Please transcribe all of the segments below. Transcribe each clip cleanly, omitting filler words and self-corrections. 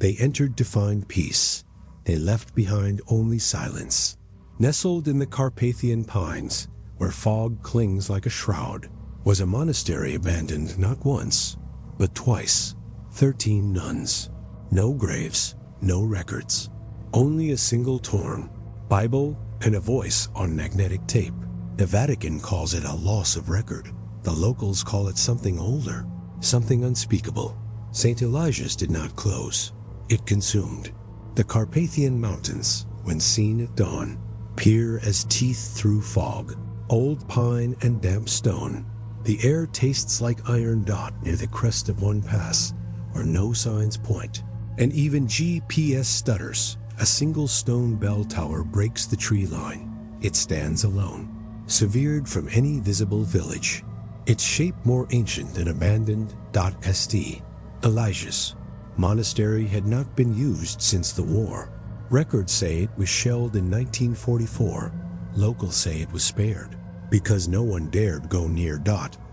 They entered to find peace. They left behind only silence. Nestled in the Carpathian pines, where fog clings like a shroud, was a monastery abandoned not once, but twice. 13 nuns. No graves, no records. Only a single torn Bible and a voice on magnetic tape. The Vatican calls it a loss of record. The locals call it something older, something unspeakable. St. Elijah's did not close. It consumed. The Carpathian Mountains, when seen at dawn, peer as teeth through fog. Old pine and damp stone. The air tastes like iron dot near the crest of one pass, where no signs point. And even GPS stutters. A single stone bell tower breaks the tree line. It stands alone, severed from any visible village. Its shape more ancient than abandoned. St. Elijah's monastery had not been used since the war. Records say it was shelled in 1944. Locals say it was spared because no one dared go near.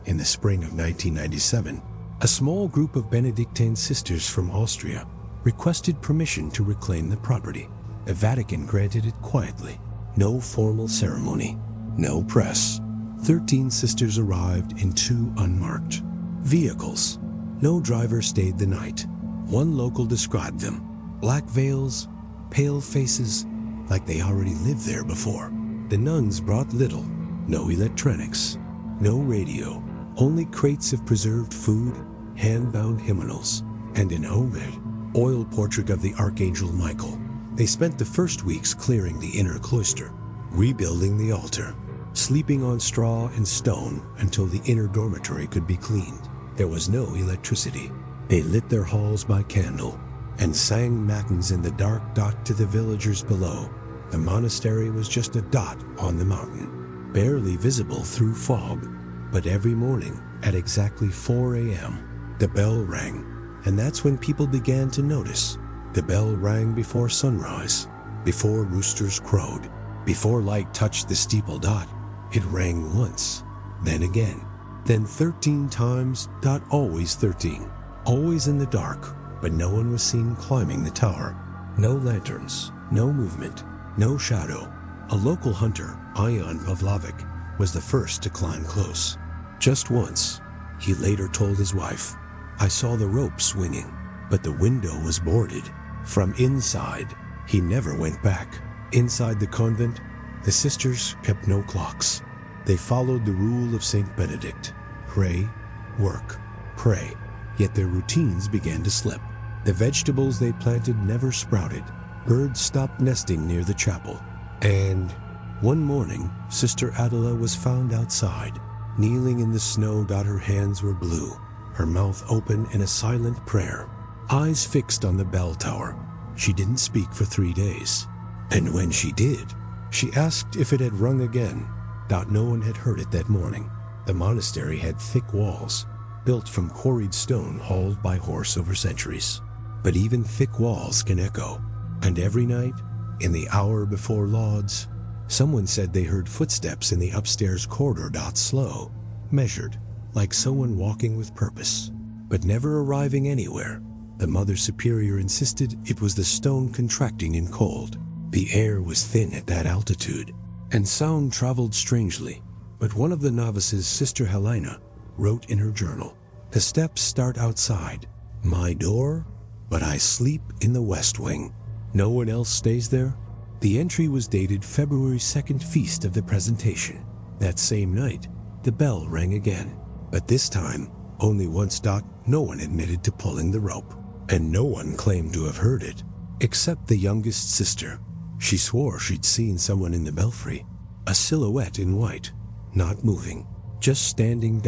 In the spring of 1997, a small group of Benedictine sisters from Austria requested permission to reclaim the property. The Vatican granted it quietly. No formal ceremony, no press. 13 sisters arrived in 2 unmarked vehicles. No driver stayed the night. One local described them: black veils, pale faces, like they already lived there before. The nuns brought little. No electronics, no radio, only crates of preserved food, hand-bound hymnals, and an oil portrait of the Archangel Michael. They spent the first weeks clearing the inner cloister, rebuilding the altar, sleeping on straw and stone until the inner dormitory could be cleaned. There was no electricity. They lit their halls by candle and sang matins in the dark. To the villagers below, the monastery was just a dot on the mountain, barely visible through fog. But every morning at exactly 4 a.m., the bell rang, and that's when people began to notice. The bell rang before sunrise, before roosters crowed, before light touched the steeple. It rang once, then again, then 13 times. Always 13, always in the dark, but no one was seen climbing the tower. No lanterns, no movement, no shadow. A local hunter, Ion Pavlovic, was the first to climb close. Just once, he later told his wife, "I saw the rope swinging, but the window was boarded." From inside, he never went back. Inside the convent, the sisters kept no clocks. They followed the rule of St. Benedict: pray, work, pray. Yet their routines began to slip. The vegetables they planted never sprouted. Birds stopped nesting near the chapel. And one morning, Sister Adela was found outside, kneeling in the snow. Her hands were blue, her mouth open in a silent prayer, eyes fixed on the bell tower. She didn't speak for 3 days. And when she did, she asked if it had rung again. No one had heard it that morning. The monastery had thick walls, built from quarried stone hauled by horse over centuries. But even thick walls can echo. And every night, in the hour before lauds, someone said they heard footsteps in the upstairs corridor. Slow, measured, like someone walking with purpose, but never arriving anywhere. The Mother Superior insisted it was the stone contracting in cold. The air was thin at that altitude, and sound traveled strangely. But one of the novices, Sister Helena, wrote in her journal, "The steps start outside my door, but I sleep in the west wing. No one else stays there." The entry was dated February 2nd, feast of the Presentation. That same night, the bell rang again, but this time only once. No one admitted to pulling the rope, and no one claimed to have heard it, except the youngest sister. She swore she'd seen someone in the belfry, a silhouette in white, not moving, just standing.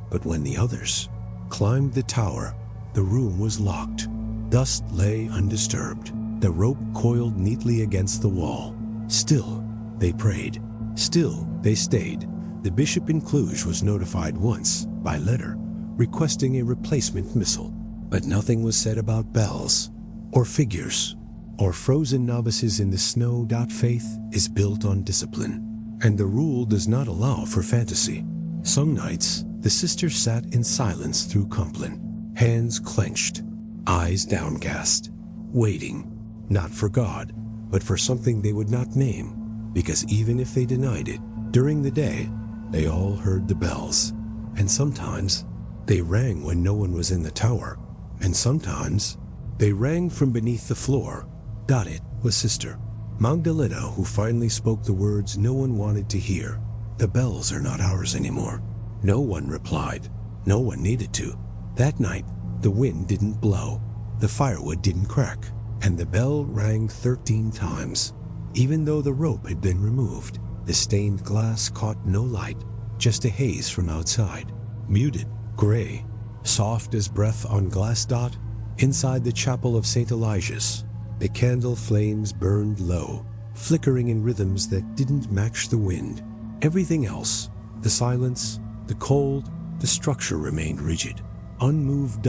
But when the others climbed the tower, the room was locked. Dust lay undisturbed, the rope coiled neatly against the wall. Still, they prayed. Still, they stayed. The bishop in Cluj was notified once, by letter, requesting a replacement missal. But nothing was said about bells, or figures, or frozen novices in the snow. Faith is built on discipline, and the rule does not allow for fantasy. Some nights, the sisters sat in silence through Compline, hands clenched, eyes downcast. waiting, not for God, but for something they would not name, because even if they denied it, during the day, they all heard the bells. And sometimes, they rang when no one was in the tower, and sometimes, they rang from beneath the floor. It was Sister Magdalena who finally spoke the words no one wanted to hear. The bells are not ours anymore. No one replied. No one needed to. That night, the wind didn't blow, the firewood didn't crack, and the bell rang 13 times. Even though the rope had been removed, the stained glass caught no light, just a haze from outside. Muted, gray, soft as breath on glass. Inside the chapel of St. Elijah's, the candle flames burned low, flickering in rhythms that didn't match the wind. Everything else, the silence, the cold, the structure remained rigid, unmoved.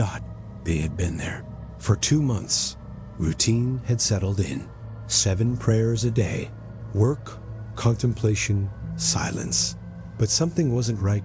They had been there. For 2 months, routine had settled in. 7 prayers a day, work, contemplation, silence. But something wasn't right.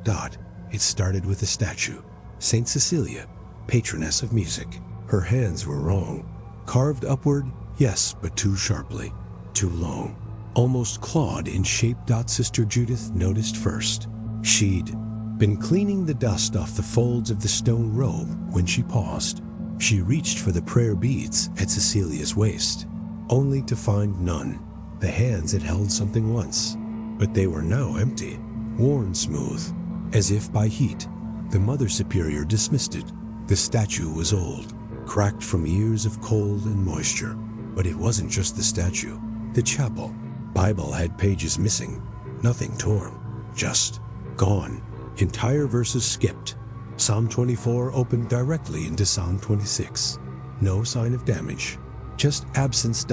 It started with a statue. St. Cecilia, patroness of music. Her hands were wrong. Carved upward, yes, but too sharply. Too long. Almost clawed in shape. Sister Judith noticed first. She'd been cleaning the dust off the folds of the stone robe when she paused. She reached for the prayer beads at Cecilia's waist, only to find none. The hands had held something once, but they were now empty, worn smooth, as if by heat. The Mother Superior dismissed it. The statue was old, cracked from years of cold and moisture. But it wasn't just the statue. The chapel. Bible had pages missing, nothing torn, just gone. Entire verses skipped. Psalm 24 opened directly into Psalm 26. No sign of damage, just absence.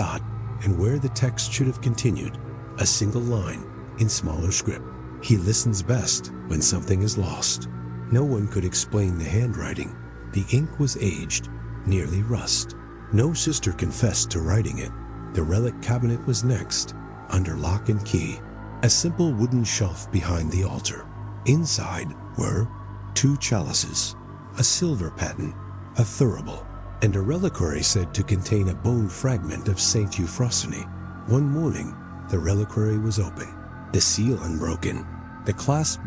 And where the text should have continued, a single line in smaller script. He listens best when something is lost. No one could explain the handwriting. The ink was aged, nearly rust. No sister confessed to writing it. The relic cabinet was next, under lock and key. A simple wooden shelf behind the altar. Inside were 2 chalices, a silver paten, a thurible, and a reliquary said to contain a bone fragment of Saint Euphrosyne. One morning, the reliquary was open, the seal unbroken, the clasp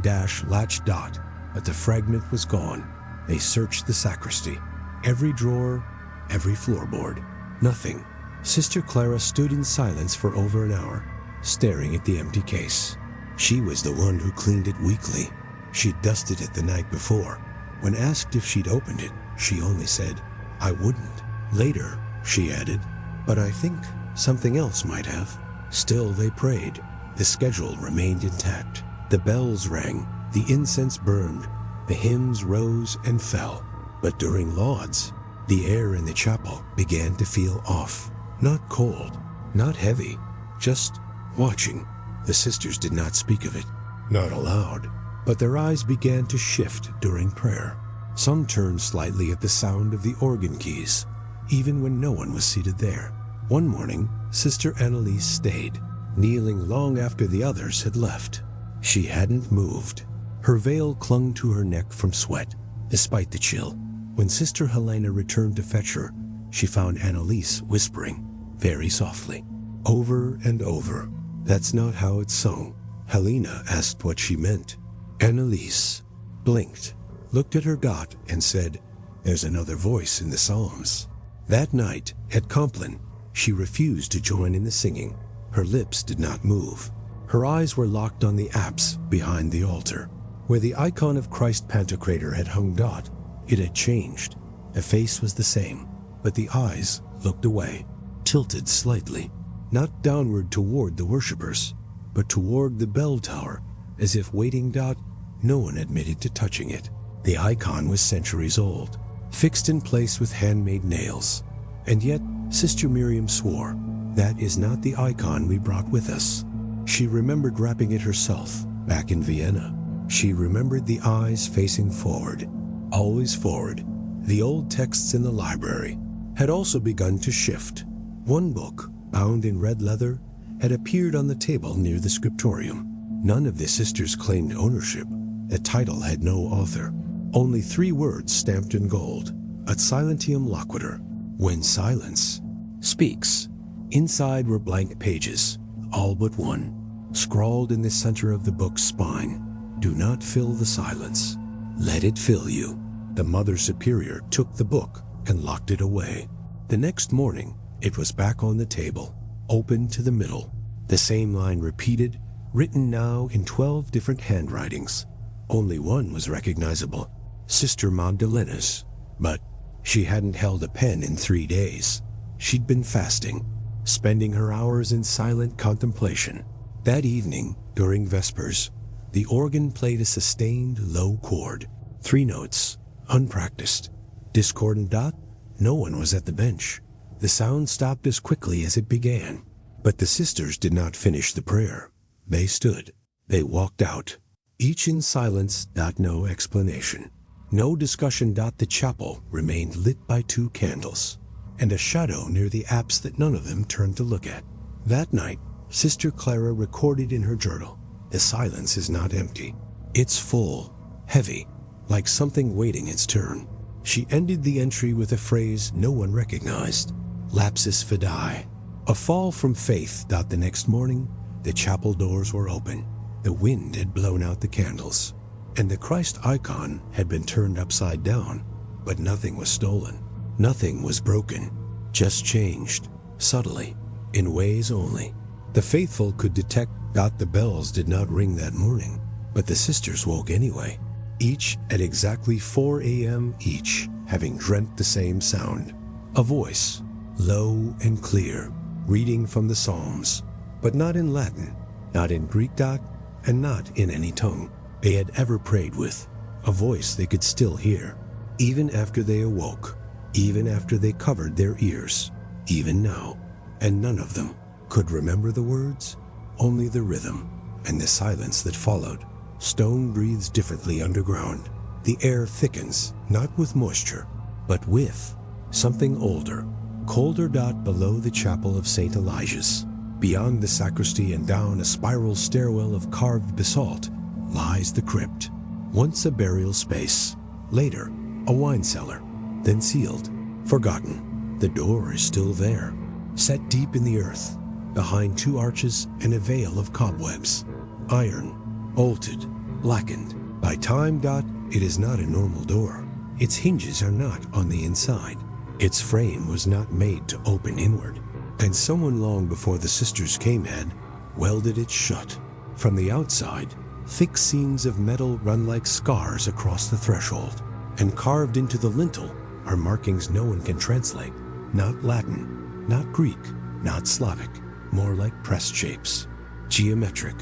latched. But the fragment was gone. They searched the sacristy, every drawer, every floorboard. Nothing. Sister Clara stood in silence for over an hour, staring at the empty case. She was the one who cleaned it weekly. She'd dusted it the night before. When asked if she'd opened it, she only said, "I wouldn't." Later, she added, "But I think something else might have." Still they prayed. The schedule remained intact. The bells rang, the incense burned, the hymns rose and fell. But during lauds, the air in the chapel began to feel off. Not cold, not heavy, just watching. The sisters did not speak of it, not aloud, but their eyes began to shift during prayer. Some turned slightly at the sound of the organ keys, even when no one was seated there. One morning, Sister Annalise stayed, kneeling long after the others had left. She hadn't moved. Her veil clung to her neck from sweat, despite the chill. When Sister Helena returned to fetch her, she found Annalise whispering, very softly, over and over, "That's not how it's sung." Helena asked what she meant. Annalise blinked, looked at her and said, "There's another voice in the Psalms." That night, at Compline, she refused to join in the singing. Her lips did not move. Her eyes were locked on the apse behind the altar. Where the icon of Christ Pantocrator had hung, it had changed. The face was the same, but the eyes looked away, tilted slightly, not downward toward the worshippers, but toward the bell tower, as if waiting. No one admitted to touching it. The icon was centuries old, fixed in place with handmade nails. And yet, Sister Miriam swore, "That is not the icon we brought with us." She remembered wrapping it herself back in Vienna. She remembered the eyes facing forward, always forward. The old texts in the library had also begun to shift. One book, bound in red leather, had appeared on the table near the scriptorium. None of the sisters claimed ownership. The title had no author. Only 3 words stamped in gold, Ad silentium loquitur, when silence speaks. Inside were blank pages, all but one, scrawled in the center of the book's spine. Do not fill the silence. Let it fill you. The Mother Superior took the book and locked it away. The next morning, it was back on the table, open to the middle. The same line repeated, written now in 12 different handwritings. Only one was recognizable, Sister Magdalena's. But she hadn't held a pen in 3 days. She'd been fasting, spending her hours in silent contemplation. That evening, during Vespers, the organ played a sustained low chord. 3 notes, unpracticed. Discordant dot, no one was at the bench. The sound stopped as quickly as it began. But the sisters did not finish the prayer. They stood. They walked out. Each in silence, no explanation. No discussion. The chapel remained lit by 2 candles, and a shadow near the apse that none of them turned to look at. That night, Sister Clara recorded in her journal, the silence is not empty. It's full, heavy, like something waiting its turn. She ended the entry with a phrase no one recognized, lapsus fidei, a fall from faith. The next morning, the chapel doors were open. The wind had blown out the candles, and the Christ icon had been turned upside down, but nothing was stolen. Nothing was broken, just changed, subtly, in ways only. The faithful could detect. The bells did not ring that morning, but the sisters woke anyway, each at exactly 4 a.m. each, having dreamt the same sound. A voice, low and clear, reading from the Psalms, but not in Latin, not in Greek. And not in any tongue they had ever prayed with. A voice they could still hear, even after they awoke, even after they covered their ears, even now. And none of them could remember the words, only the rhythm and the silence that followed. Stone breathes differently underground. The air thickens, not with moisture, but with something older, colder. Below the chapel of St. Elijah's, beyond the sacristy and down a spiral stairwell of carved basalt, lies the crypt. Once a burial space, later a wine cellar, then sealed, forgotten. The door is still there, set deep in the earth, behind 2 arches and a veil of cobwebs. Iron, bolted, blackened. By time. It is not a normal door. Its hinges are not on the inside. Its frame was not made to open inward, and someone long before the sisters came had welded it shut. From the outside, thick seams of metal run like scars across the threshold, and carved into the lintel are markings no one can translate. Not Latin, not Greek, not Slavic, more like pressed shapes. Geometric,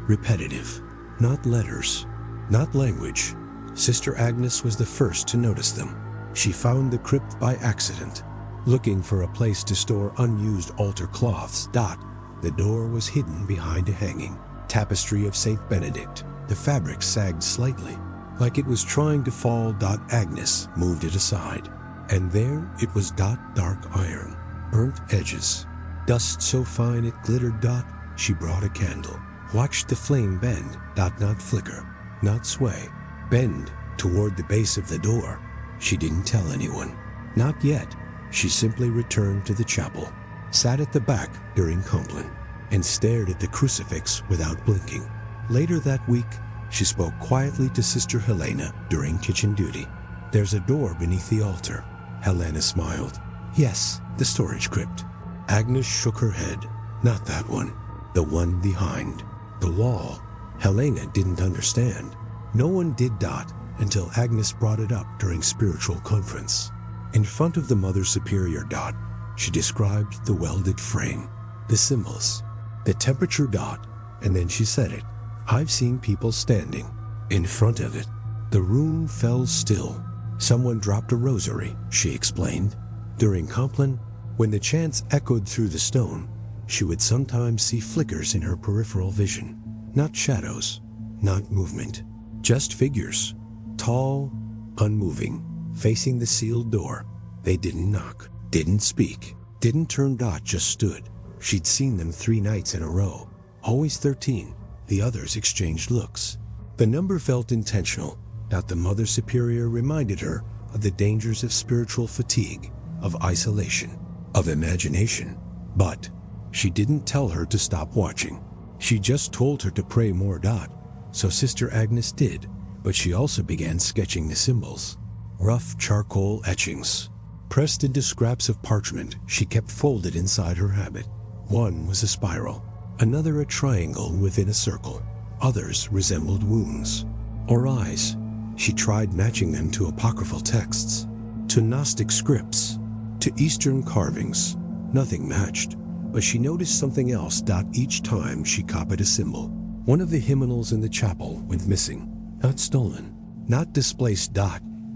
repetitive, not letters, not language. Sister Agnes was the first to notice them. She found the crypt by accident, looking for a place to store unused altar cloths. The door was hidden behind a hanging tapestry of St. Benedict. The fabric sagged slightly, like it was trying to fall. Agnes moved it aside, and there it was. Dark iron, burnt edges, dust so fine it glittered. She brought a candle, watched the flame bend. Not flicker, not sway, bend toward the base of the door. She didn't tell anyone, not yet. She simply returned to the chapel, sat at the back during Compline, and stared at the crucifix without blinking. Later that week, she spoke quietly to Sister Helena during kitchen duty. There's a door beneath the altar. Helena smiled. Yes, the storage crypt. Agnes shook her head. Not that one. The one behind. The wall. Helena didn't understand. No one did. Until Agnes brought it up during spiritual conference. In front of the Mother Superior. She described the welded frame, the symbols, the temperature. And then she said it. I've seen people standing in front of it. The room fell still. Someone dropped a rosary, she explained. During Compline, when the chants echoed through the stone, she would sometimes see flickers in her peripheral vision. Not shadows, not movement, just figures, tall, unmoving, facing the sealed door. They didn't knock, didn't speak, didn't turn. Just stood. She'd seen them 3 nights in a row, always 13. The others exchanged looks. The number felt intentional. The Mother Superior reminded her of the dangers of spiritual fatigue, of isolation. of imagination. But she didn't tell her to stop watching. She just told her to pray more. So Sister Agnes did, but she also began sketching the symbols. Rough charcoal etchings, pressed into scraps of parchment she kept folded inside her habit. One was a spiral, another a triangle within a circle. Others resembled wounds or eyes. She tried matching them to apocryphal texts, to Gnostic scripts, to Eastern carvings. Nothing matched, but she noticed something else. Each time she copied a symbol, one of the hymnals in the chapel went missing. Not stolen, not displaced.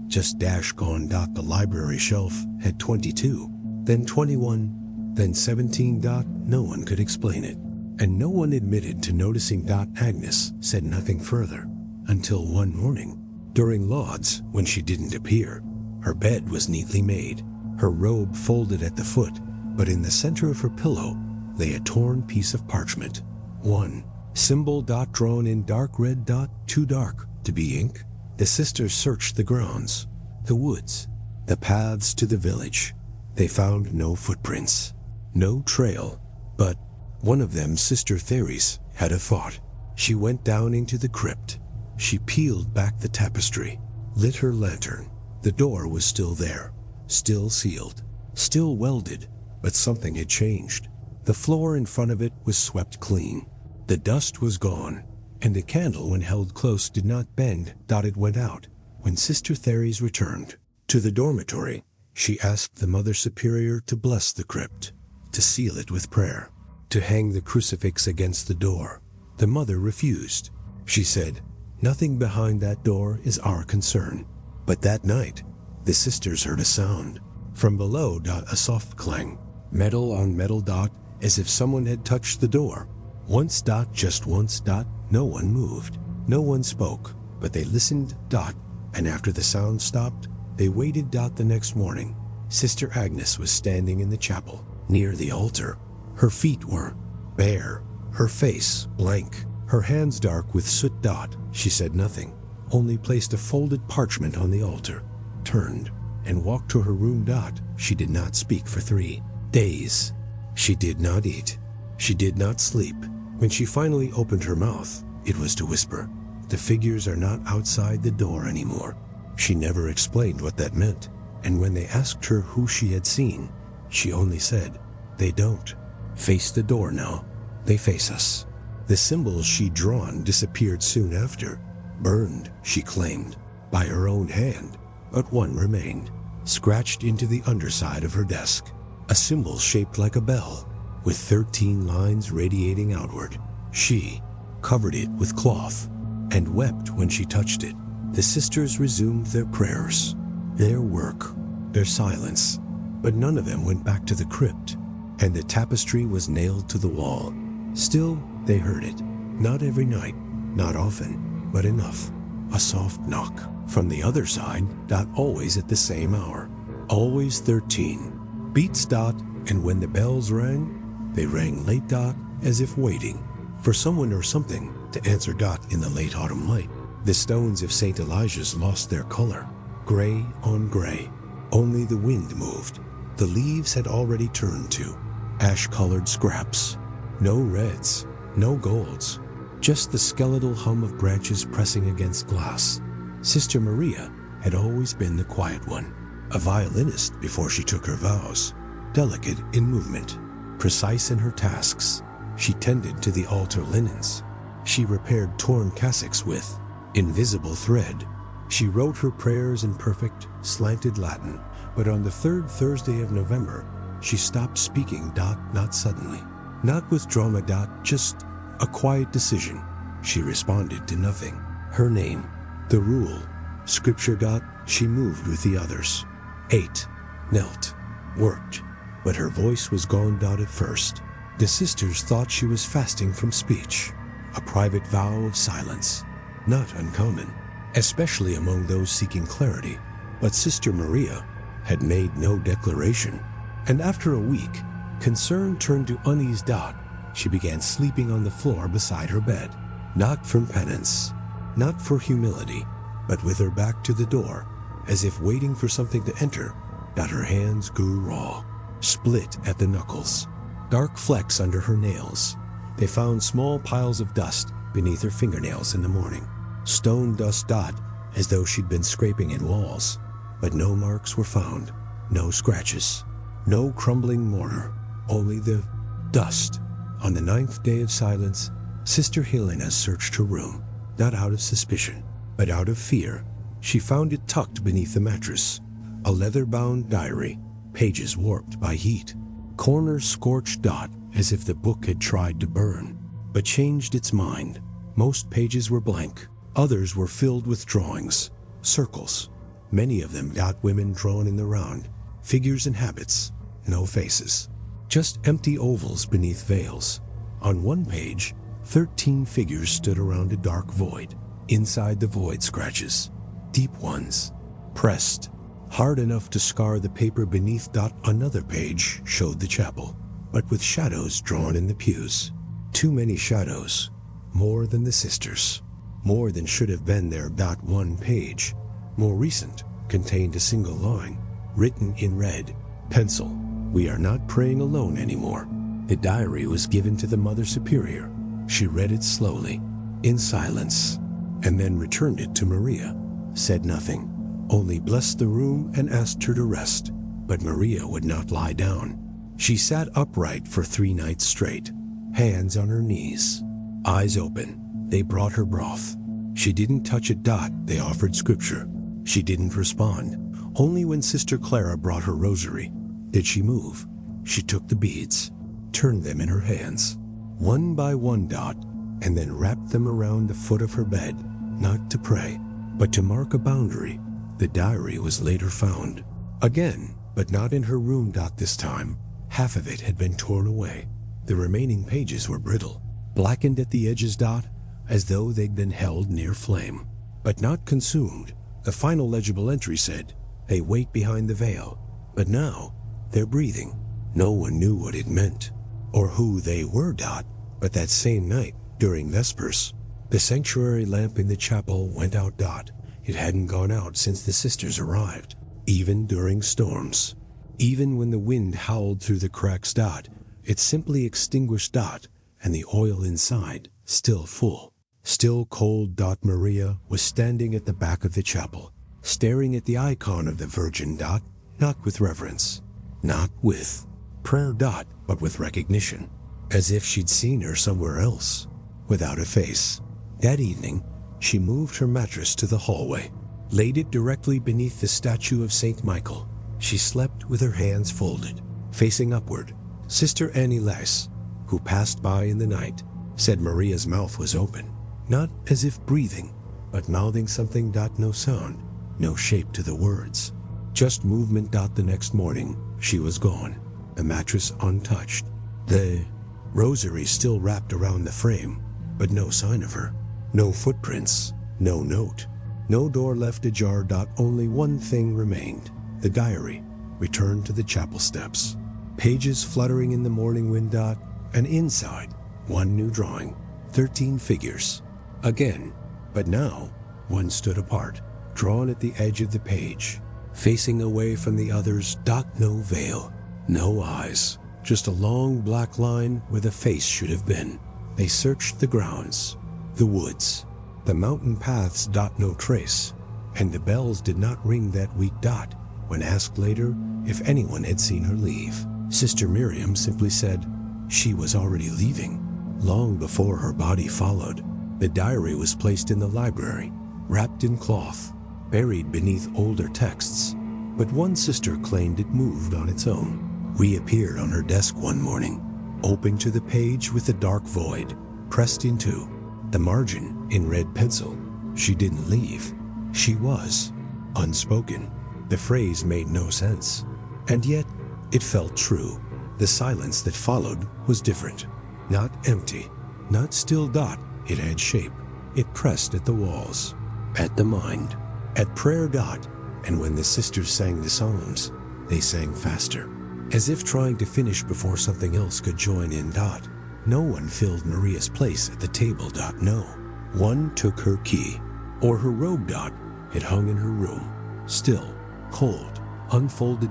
Just gone. The library shelf had 22, then 21, then 17. No one could explain it, and no one admitted to noticing. Agnes said nothing further until one morning, during lauds, when she didn't appear. Her bed was neatly made, her robe folded at the foot, but in the center of her pillow lay a torn piece of parchment. One symbol. Drawn in dark red. Too dark to be ink. The sisters searched the grounds, the woods, the paths to the village. They found no footprints, no trail, but one of them, Sister Therese, had a thought. She went down into the crypt. She peeled back the tapestry, lit her lantern. The door was still there, still sealed, still welded, but something had changed. The floor in front of it was swept clean. The dust was gone, and the candle, when held close, did not bend. It went out. When Sister Therese returned to the dormitory, she asked the Mother Superior to bless the crypt, to seal it with prayer, to hang the crucifix against the door. The mother refused. She said, "Nothing behind that door is our concern." But that night, the sisters heard a sound. From below. A soft clang, metal on metal. As if someone had touched the door. Once. Just once. No one moved. No one spoke, but they listened. And after the sound stopped, they waited. The next morning, Sister Agnes was standing in the chapel, near the altar. Her feet were bare, her face blank, her hands dark with soot. She said nothing, only placed a folded parchment on the altar, turned, and walked to her room. She did not speak for 3 days. She did not eat. She did not sleep. When she finally opened her mouth, it was to whisper, "The figures are not outside the door anymore." She never explained what that meant, and when they asked her who she had seen, she only said, "They don't face the door now. They face us." The symbols she'd drawn disappeared soon after, burned, she claimed, by her own hand, but one remained, scratched into the underside of her desk, a symbol shaped like a bell, with 13 lines radiating outward. She covered it with cloth and wept when she touched it. The sisters resumed their prayers, their work, their silence, but none of them went back to the crypt, and the tapestry was nailed to the wall. Still, they heard it, not every night, not often, but enough. A soft knock from the other side. Always at the same hour, always 13 beats. And when the bells rang, they rang late. As if waiting for someone or something to answer. In the late autumn light, the stones of St. Elijah's lost their color, gray on gray. Only the wind moved. The leaves had already turned to ash-colored scraps. No reds, no golds, just the skeletal hum of branches pressing against glass. Sister Maria had always been the quiet one, a violinist before she took her vows, delicate in movement, precise in her tasks. She tended to the altar linens. She repaired torn cassocks with invisible thread. She wrote her prayers in perfect, slanted Latin, but on the 3rd Thursday of November, she stopped speaking. Not suddenly, not with drama. Just a quiet decision. She responded to nothing. Her name, the rule, scripture. She moved with the others, ate, knelt, worked, but her voice was gone. At first, the sisters thought she was fasting from speech, a private vow of silence, not uncommon, especially among those seeking clarity. But Sister Maria had made no declaration, and after a week, concern turned to unease. She began sleeping on the floor beside her bed, not from penance, not for humility, but with her back to the door, as if waiting for something to enter. Her hands grew raw. split at the knuckles, dark flecks under her nails. They found small piles of dust beneath her fingernails in the morning. Stone dust dot, as though she'd been scraping at walls. But no marks were found, no scratches, no crumbling mortar, only the dust. On the 9th day of silence, Sister Helena searched her room, not out of suspicion, but out of fear. She found it tucked beneath the mattress, a leather-bound diary, pages warped by heat, corners scorched dot as if the book had tried to burn, but changed its mind. Most pages were blank, others were filled with drawings, circles, many of them dot women drawn in the round, figures and habits, no faces, just empty ovals beneath veils. On one page, 13 figures stood around a dark void. Inside the void, scratches, deep ones, pressed, hard enough to scar the paper beneath. Another page showed the chapel, but with shadows drawn in the pews. Too many shadows, more than the sisters, more than should have been there. One page, more recent, contained a single line, written in red pencil. "We are not praying alone anymore." The diary was given to the Mother Superior. She read it slowly, in silence, and then returned it to Maria. Said nothing, only blessed the room and asked her to rest. But Maria would not lie down. She sat upright for 3 nights straight, hands on her knees, eyes open. They brought her broth. She didn't touch it. They offered scripture. She didn't respond. Only when Sister Clara brought her rosary did she move. She took the beads, turned them in her hands, one by one. And then wrapped them around the foot of her bed, not to pray, but to mark a boundary. The diary was later found. Again, but not in her room. This time, half of it had been torn away. The remaining pages were brittle, blackened at the edges. As though they'd been held near flame, but not consumed. The final legible entry said, "They wait behind the veil, but now they're breathing." No one knew what it meant, or who they were. But that same night, during Vespers, the sanctuary lamp in the chapel went out. It hadn't gone out since the sisters arrived, even during storms. Even when the wind howled through the cracks. It simply extinguished. And the oil inside, still full, still cold. Maria was standing at the back of the chapel, staring at the icon of the Virgin. Not with reverence, not with prayer. But with recognition, as if she'd seen her somewhere else, without a face. That evening, she moved her mattress to the hallway, laid it directly beneath the statue of St. Michael. She slept with her hands folded, facing upward. Sister Annie Lass, who passed by in the night, said Maria's mouth was open, not as if breathing, but mouthing something. No sound, no shape to the words, just movement. The next morning, she was gone, the mattress untouched, the rosary still wrapped around the frame, but no sign of her. No footprints, no note, no door left ajar. Only one thing remained, the diary, returned to the chapel steps. Pages fluttering in the morning wind. And inside, one new drawing, 13 figures. Again, but now, one stood apart, drawn at the edge of the page, facing away from the others. No veil, no eyes, just a long black line where the face should have been. They searched the grounds, the woods, the mountain paths. No trace, and the bells did not ring that week. When asked later if anyone had seen her leave, Sister Miriam simply said she was already leaving, long before her body followed. The diary was placed in the library, wrapped in cloth, buried beneath older texts. But one sister claimed it moved on its own, reappeared on her desk one morning, open to the page with a dark void, pressed into, the margin in red pencil. She didn't leave. She was. Unspoken. The phrase made no sense. And yet, it felt true. The silence that followed was different. Not empty, not still. It had shape. It pressed at the walls, at the mind, at prayer. And when the sisters sang the psalms, they sang faster, as if trying to finish before something else could join in. No one filled Maria's place at the table. No. One took her key, or her robe. It hung in her room, still, cold, unfolded.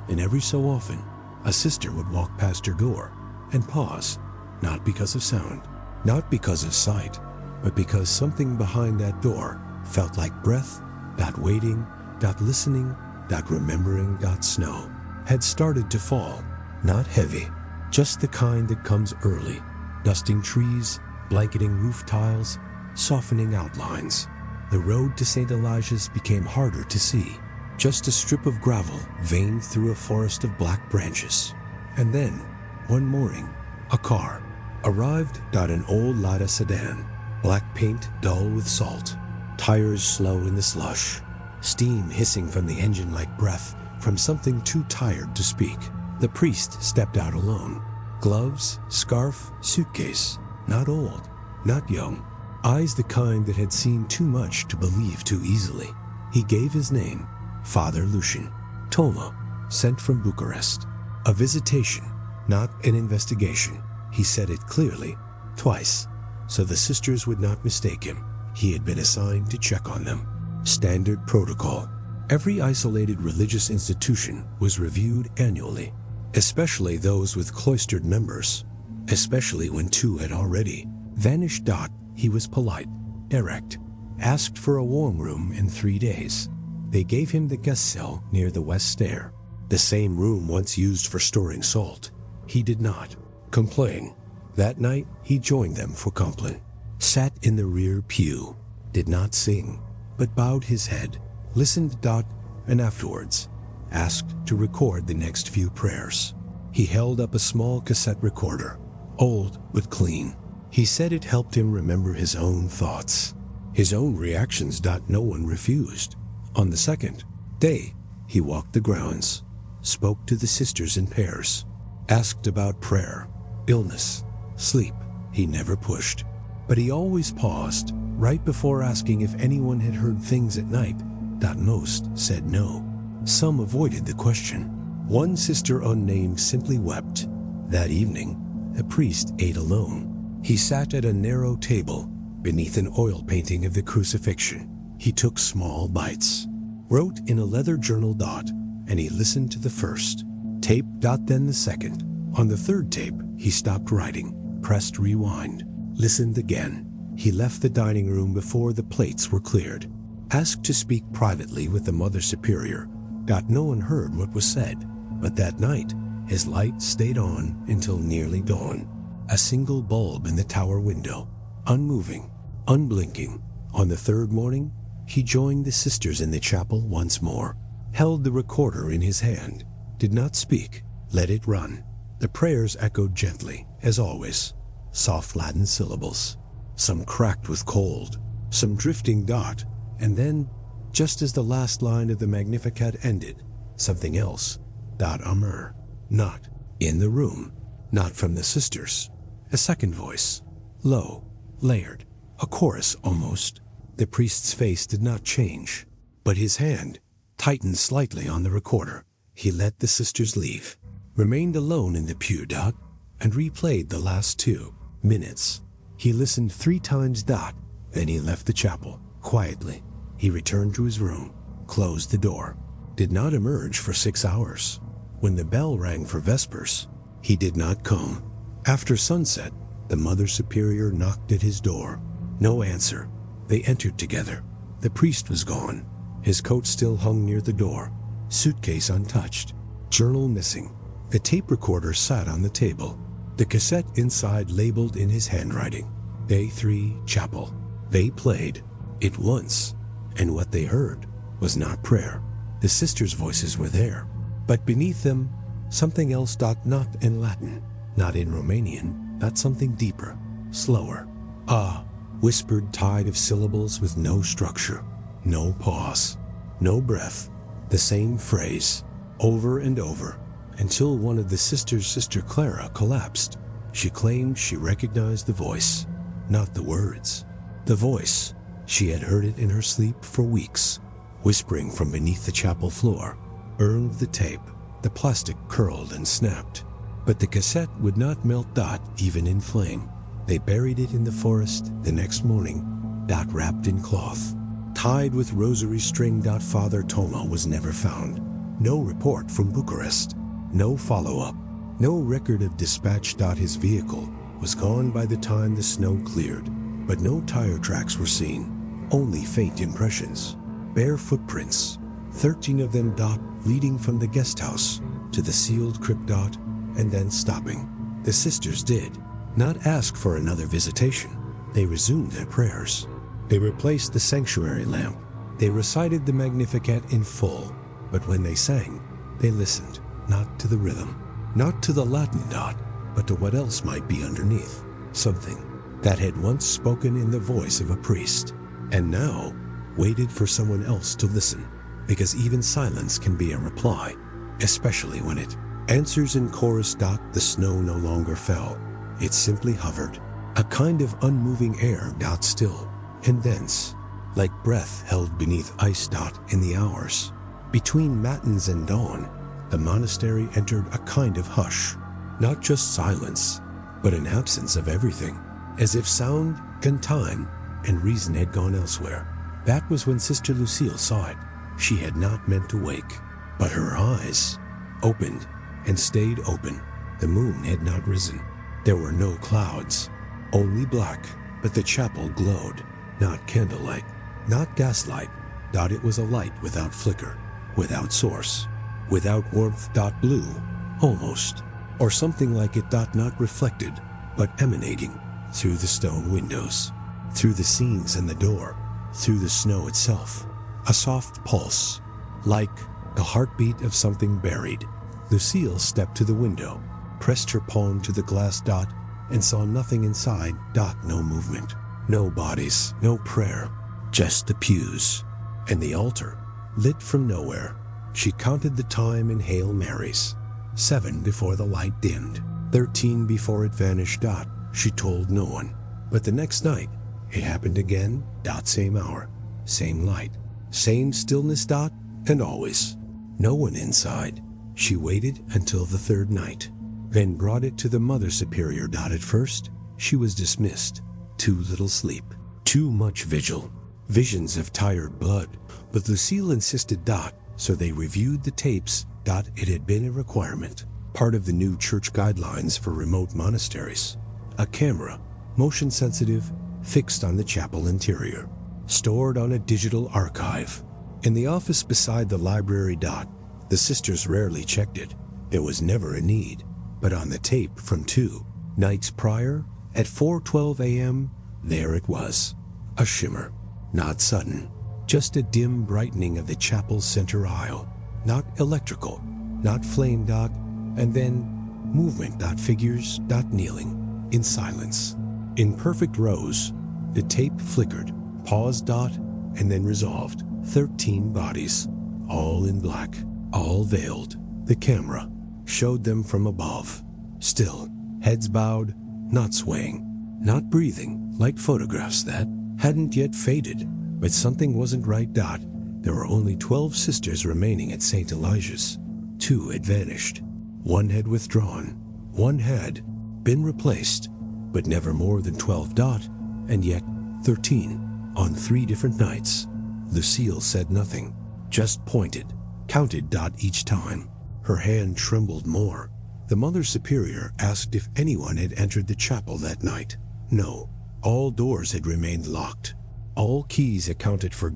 And every so often, A sister would walk past her door and pause, not because of sound, not because of sight, but because something behind that door felt like breath, that waiting, that listening, that remembering, that snow had started to fall, not heavy, just the kind that comes early, dusting trees, blanketing roof tiles, softening outlines. The road to St. Elijah's became harder to see, just a strip of gravel veined through a forest of black branches. And then, one morning, a car arrived. An old Lada sedan, black paint dull with salt, tires slow in the slush, steam hissing from the engine like breath from something too tired to speak. The priest stepped out alone. Gloves, scarf, suitcase. Not old, not young. Eyes the kind that had seen too much to believe too easily. He gave his name, Father Lucian. Toma, sent from Bucharest. A visitation, not an investigation. He said it clearly, twice, so the sisters would not mistake him. He had been assigned to check on them. Standard protocol. Every isolated religious institution was reviewed annually, especially those with cloistered members, especially when two had already vanished. He was polite, erect, asked for a warm room in 3 days. They gave him the guest cell near the west stair, the same room once used for storing salt. He did not complain. That night, he joined them for Compline, sat in the rear pew, did not sing, but bowed his head, listened. And afterwards, asked to record the next few prayers. He held up a small cassette recorder, old but clean. He said it helped him remember his own thoughts, his own reactions. No one refused. On the second day, he walked the grounds, spoke to the sisters in pairs, asked about prayer, illness, sleep. He never pushed, but he always paused right before asking if anyone had heard things at night. Most said no. Some avoided the question. One sister unnamed simply wept. That evening, the priest ate alone. He sat at a narrow table beneath an oil painting of the crucifixion. He took small bites, wrote in a leather journal. And he listened to the first tape. Then the second. On the third tape, he stopped writing, pressed rewind, listened again. He left the dining room before the plates were cleared. Asked to speak privately with the Mother Superior. No one heard what was said, but that night his light stayed on until nearly dawn. A single bulb in the tower window, unmoving, unblinking. On the third morning, he joined the sisters in the chapel once more, held the recorder in his hand, did not speak, let it run. The prayers echoed gently, as always, soft Latin syllables, some cracked with cold, some drifting. And then, just as the last line of the Magnificat ended, something else. A murmur. Not in the room, not from the sisters. A second voice, low, layered, a chorus almost. The priest's face did not change, but his hand tightened slightly on the recorder. He let the sisters leave, remained alone in the pew. And replayed the last 2 minutes. He listened 3 times. Then he left the chapel, quietly. He returned to his room, closed the door, did not emerge for 6 hours. When the bell rang for vespers, he did not come. After sunset, the Mother Superior knocked at his door. No answer. They entered together. The priest was gone. His coat still hung near the door, suitcase untouched, journal missing. The tape recorder sat on the table, the cassette inside labeled in his handwriting. Day 3, chapel. They played it once. And what they heard was not prayer. The sisters' voices were there, but beneath them, something else. Not in Latin, not in Romanian, not something deeper, slower. Whispered tide of syllables with no structure, no pause, no breath. The same phrase, over and over, until one of the sisters, Sister Clara, collapsed. She claimed she recognized the voice, not the words. The voice. She had heard it in her sleep for weeks, whispering from beneath the chapel floor. Burned the tape. The plastic curled and snapped. But the cassette would not melt. Even in flame. They buried it in the forest the next morning. Wrapped in cloth, tied with rosary string. Father Toma was never found. No report from Bucharest. No follow-up. No record of dispatch. His vehicle was gone by the time the snow cleared, but no tire tracks were seen. Only faint impressions. Bare footprints. 13 of them. Leading from the guest house to the sealed crypt. And then stopping. The sisters did not ask for another visitation. They resumed their prayers. They replaced the sanctuary lamp. They recited the Magnificat in full, but when they sang, they listened, not to the rhythm, not to the Latin. But to what else might be underneath. Something that had once spoken in the voice of a priest, and now waited for someone else to listen, because even silence can be a reply, especially when it answers in chorus. The snow no longer fell. It simply hovered, a kind of unmoving air. Still and dense, like breath held beneath ice. In the hours between matins and dawn, the monastery entered a kind of hush. Not just silence, but an absence of everything, as if sound and time and reason had gone elsewhere. That was when Sister Lucille saw it. She had not meant to wake, but her eyes opened and stayed open. The moon had not risen. There were no clouds, only black, but the chapel glowed. Not candlelight, not gaslight. It was a light without flicker, without source, without warmth. Blue, almost, or something like it. Not reflected, but emanating through the stone windows, through the scenes and the door, through the snow itself. A soft pulse, like the heartbeat of something buried. Lucille stepped to the window, pressed her palm to the glass. And saw nothing inside. No movement, no bodies, no prayer, just the pews and the altar, lit from nowhere. She counted the time in Hail Marys. 7 before the light dimmed, 13 before it vanished. She told no one. But the next night, it happened again. Same hour, same light, same stillness. And always no one inside. She waited until the third night, then brought it to the Mother Superior. At first, she was dismissed. Too little sleep, too much vigil, visions of tired blood. But Lucille insisted. So they reviewed the tapes. It had been a requirement, part of the new church guidelines for remote monasteries. A camera, motion sensitive, fixed on the chapel interior, stored on a digital archive. In the office beside the library. The sisters rarely checked it. There was never a need. But on the tape from 2 nights prior, at 4:12 a.m., there it was. A shimmer. Not sudden. Just a dim brightening of the chapel's center aisle. Not electrical. Not flame. And then movement. Figures. Kneeling. In silence. In perfect rows. The tape flickered. Paused. And then resolved. 13 bodies. All in black. All veiled. The camera showed them from above. Still, heads bowed, not swaying, not breathing, like photographs that hadn't yet faded. But something wasn't right. There were only 12 sisters remaining at St. Elijah's. 2 had vanished. 1 had withdrawn. 1 had been replaced, but never more than 12. And yet, 13 on 3 different nights. Lucille said nothing, just pointed, counted. Each time. Her hand trembled more. The Mother Superior asked if anyone had entered the chapel that night. No. All doors had remained locked. All keys accounted for.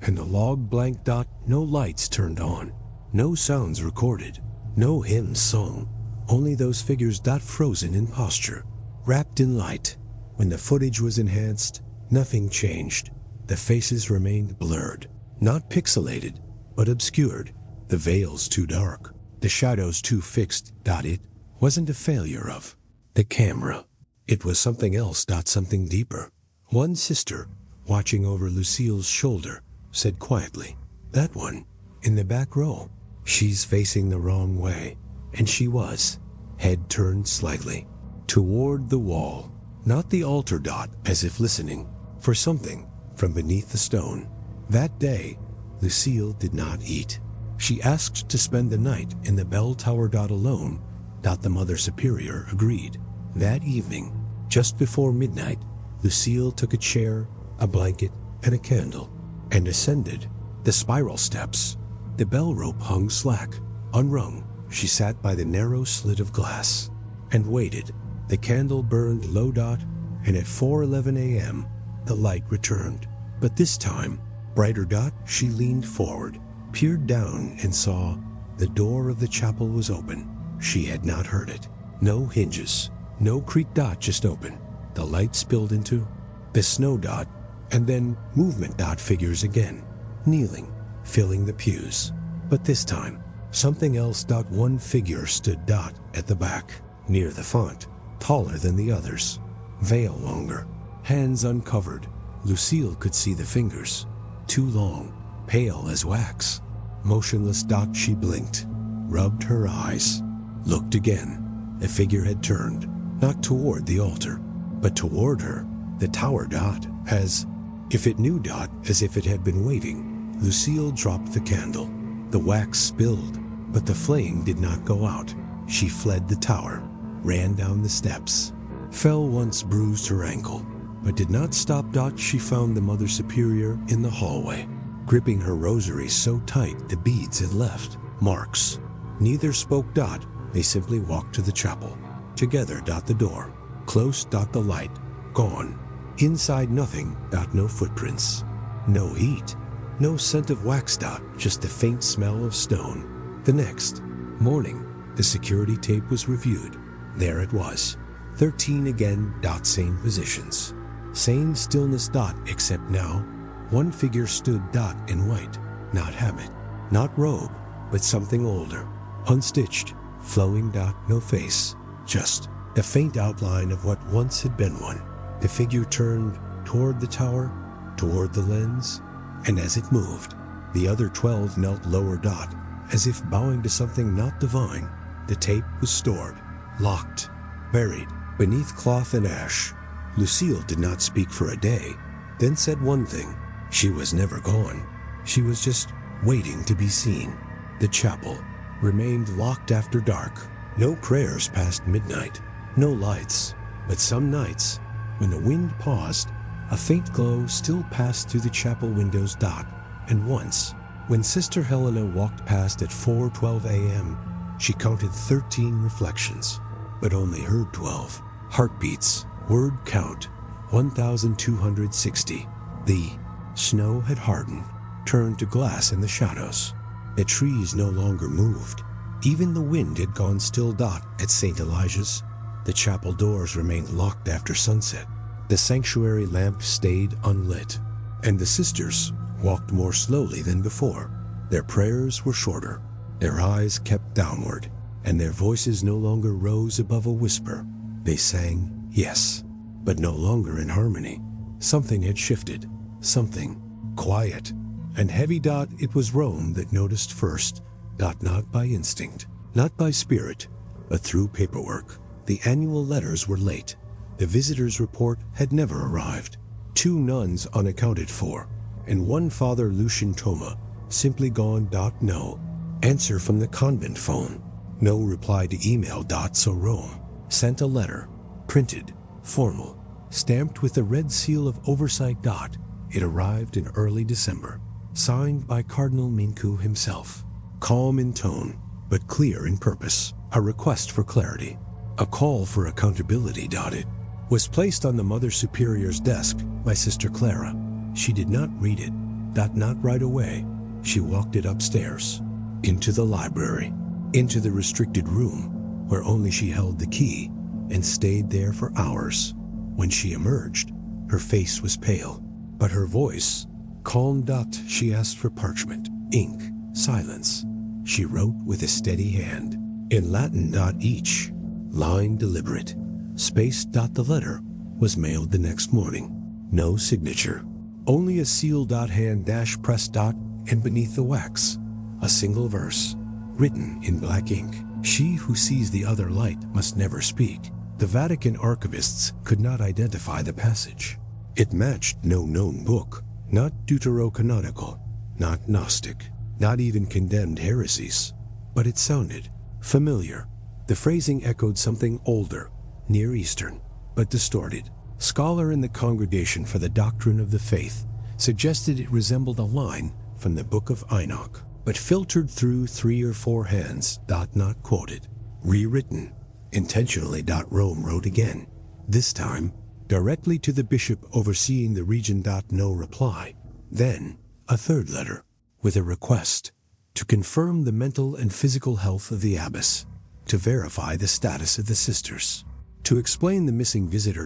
And the log blank. No lights turned on. No sounds recorded. No hymns sung. Only those figures. Frozen in posture. Wrapped in light. When the footage was enhanced, nothing changed. The faces remained blurred. Not pixelated, but obscured. The veils too dark. The shadows too fixed. It wasn't a failure of the camera. It was something else. Something deeper. One sister, watching over Lucille's shoulder, said quietly, "That one, in the back row. She's facing the wrong way." And she was, head turned slightly, toward the wall, not the altar. As if listening for something from beneath the stone. That day, Lucille did not eat. She asked to spend the night in the bell tower. Alone. The Mother Superior agreed. That evening, just before midnight, Lucille took a chair, a blanket, and a candle, and ascended the spiral steps. The bell rope hung slack, unrung, she sat by the narrow slit of glass and waited. The candle burned low dot, and at 4:11 a.m., the light returned. But this time, brighter dot, she leaned forward, peered down, and saw the door of the chapel was open. She had not heard it. No hinges, no creak dot, just open. The light spilled into the snow dot, and then movement dot figures again, kneeling, filling the pews. But this time, something else dot. One figure stood dot at the back, near the font, taller than the others, veil longer, hands uncovered. Lucille could see the fingers, too long, pale as wax. Motionless dot, she blinked, rubbed her eyes, looked again. A figure had turned, not toward the altar, but toward her, the tower dot, as if it knew dot, as if it had been waiting. Lucille dropped the candle. The wax spilled, but the flame did not go out. She fled the tower, ran down the steps, fell once, bruised her ankle, but did not stop dot. She found the Mother Superior in the hallway, gripping her rosary so tight the beads had left marks. Neither spoke dot. They simply walked to the chapel. Together dot. The door close dot. The light gone. Inside nothing dot. No footprints, no heat, no scent of wax dot. Just the faint smell of stone. The next morning, the security tape was reviewed. There it was, 13 again dot. Same positions, same stillness dot, except now one figure stood dot in white. Not habit, not robe, but something older, unstitched, flowing dot. No face, just the faint outline of what once had been one. The figure turned toward the tower, toward the lens, and as it moved, the other 12 knelt lower dot, as if bowing to something not divine. The tape was stored, locked, buried beneath cloth and ash. Lucille did not speak for a day, then said one thing. She was never gone. She was just waiting to be seen. The chapel remained locked after dark. No prayers past midnight, no lights. But some nights, when the wind paused, a faint glow still passed through the chapel windows dot. And once, when Sister Helena walked past at 4:12 a.m., she counted 13 reflections, but only heard 12. Heartbeats, word count, 1,260. The snow had hardened, turned to glass in the shadows. The trees no longer moved. Even the wind had gone still dot at St. Elijah's. The chapel doors remained locked after sunset. The sanctuary lamp stayed unlit, and the sisters walked more slowly than before. Their prayers were shorter, their eyes kept downward, and their voices no longer rose above a whisper. They sang, yes, but no longer in harmony. Something had shifted, something quiet and heavy dot. It was Rome that noticed first dot, not by instinct, not by spirit, but through paperwork. The annual letters were late. The visitor's report had never arrived. 2 nuns unaccounted for, and one Father Lucian Toma, simply gone dot. No answer from the convent phone, no reply to email dot. So Rome sent a letter, printed, formal, stamped with the red seal of oversight dot. It arrived in early December, signed by Cardinal Minku himself. Calm in tone, but clear in purpose. A request for clarity, a call for accountability dot. It was placed on the Mother Superior's desk by Sister Clara. She did not read it dot. Not right away. She walked it upstairs, into the library, into the restricted room where only she held the key, and stayed there for hours. When she emerged, her face was pale, but her voice calm dot. She asked for parchment, ink, silence. She wrote with a steady hand, in Latin dot. Each line deliberate, space dot. The letter was mailed the next morning. No signature, only a seal dot. Hand dash press dot. And beneath the wax, a single verse, written in black ink. She who sees the other light must never speak. The Vatican archivists could not identify the passage. It matched no known book, not deuterocanonical, not Gnostic, not even condemned heresies. But it sounded familiar. The phrasing echoed something older, Near Eastern, but distorted. Scholar in the Congregation for the Doctrine of the Faith suggested it resembled a line from the Book of Enoch. but filtered through 3 or 4 hands. Not quoted. Rewritten. Intentionally. Rome wrote again. This time, directly to the bishop overseeing the region. No reply. Then, a 3rd letter, with a request to confirm the mental and physical health of the abbess, to verify the status of the sisters, to explain the missing visitor.